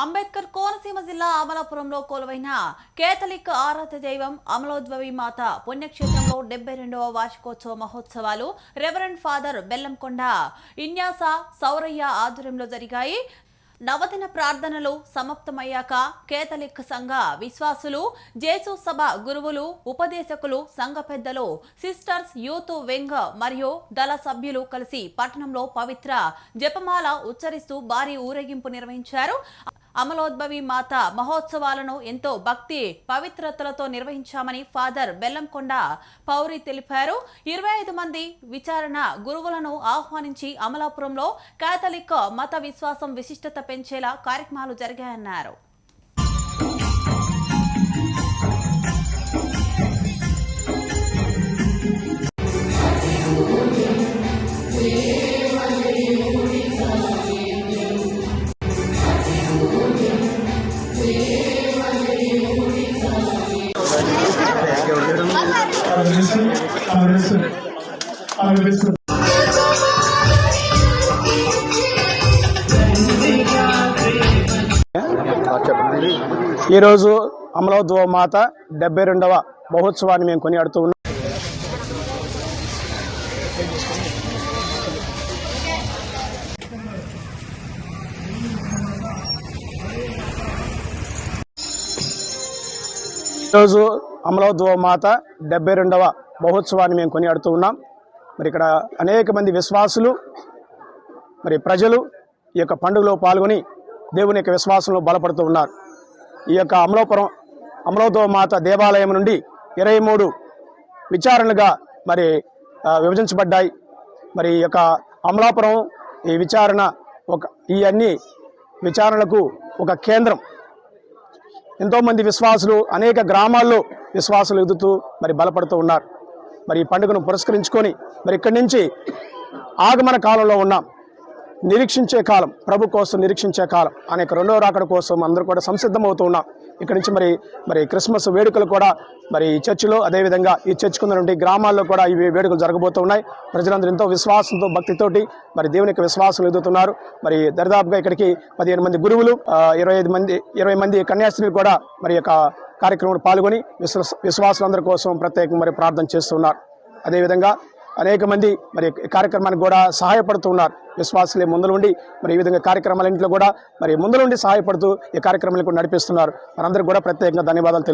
అంబేద్కర్ కోనసీమ జిల్లా అమలాపురంలో కొలువైన కేథలిక్ ఆరాధ్య దైవం అమలోద్భవి మాత పుణ్యక్షేత్రంలో 72వ వార్షికోత్సవ మహోత్సవాలు రెవరెండ్ ఫాదర్ బెల్లంకొండ ఇన్యాస సౌరయ్య ఆధ్వర్యంలో జరిగాయి. నవదిన ప్రార్థనలు సమాప్తమయ్యాక కేథలిక్ సంఘ విశ్వాసులు, జేసు సభ గురువులు, ఉపదేశకులు, సంఘ పెద్దలు, సిస్టర్స్, యూత్ వింగ్ మరియు దళ సభ్యులు కలిసి పట్టణంలో పవిత్ర జపమాల ఉచ్చరిస్తూ భారీ ఊరేగింపు నిర్వహించారు. అమలోద్భవి మాత మహోత్సవాలను ఎంతో భక్తి పవిత్రతలతో నిర్వహించామని ఫాదర్ బెల్లంకొండ పౌరి తెలిపారు. 25 మంది విచారణ గురువులను ఆహ్వానించి అమలాపురంలో కేథలిక్ మత విశ్వాసం విశిష్టత పెంచేలా కార్యక్రమాలు జరిగాయన్నారు. ఈరోజు అమలోద్భవ మాత 72వ మహోత్సవాన్ని మేము కొనియాడుతూ ఉన్నాం. ఈరోజు అమలోద్భవ మాత 72వ మహోత్సవాన్ని మేము కొనియాడుతూ ఉన్నాం. మరి ఇక్కడ అనేక మంది విశ్వాసులు, మరి ప్రజలు ఈ యొక్క పండుగలో పాల్గొని దేవుని యొక్క విశ్వాసంలో బలపడుతూ ఉన్నారు. ఈ యొక్క అమలోద్భవ మాత దేవాలయం నుండి 23 విచారణలుగా మరి విభజించబడ్డాయి. మరి ఈ యొక్క అమలాపురం ఈ విచారణ ఈ అన్ని విచారణలకు ఒక కేంద్రం. ఎంతోమంది విశ్వాసులు అనేక గ్రామాల్లో విశ్వాసులు ఎదుగుతూ మరి బలపడుతూ ఉన్నారు. మరి ఈ పండుగను పురస్కరించుకొని మరి ఇక్కడి నుంచి ఆగమన కాలంలో ఉన్నాం. నిరీక్షించే కాలం, ప్రభు కోసం నిరీక్షించే కాలం అనేక రెండవ రాకడ కోసం అందరూ కూడా సంసిద్ధమవుతూ ఉన్నాం. ఇక్కడి నుంచి మరి క్రిస్మస్ వేడుకలు కూడా మరి ఈ చర్చిలో, అదేవిధంగా ఈ చర్చ్ కింద నుండి గ్రామాల్లో కూడా ఈ వేడుకలు జరగబోతూ ఉన్నాయి. ప్రజలందరూ ఎంతో విశ్వాసంతో, భక్తితోటి మరి దేవుని యొక్క విశ్వాసం ఎదుగుతున్నారు. మరి దరిదాపుగా ఇక్కడికి 15 మంది గురువులు, 20 మంది కన్యాస్త్రీలు కూడా మరి యొక్క కార్యక్రమంలో పాల్గొని విశ్వాసులందరి కోసం ప్రత్యేకంగా మరి ప్రార్థన చేస్తున్నారు. అదేవిధంగా అనేక మంది మరి కార్యక్రమానికి కూడా సహాయపడుతున్నారు. విశ్వాసులే ముందులుండి మరి ఈ విధంగా కార్యక్రమాలన్నింటిలో కూడా మరి ముందులుండి సహాయపడుతూ ఈ కార్యక్రమాలను కూడా నడిపిస్తున్నారు. మనందరికీ కూడా ప్రత్యేకంగా ధన్యవాదాలు తెలియజేస్తున్నారు.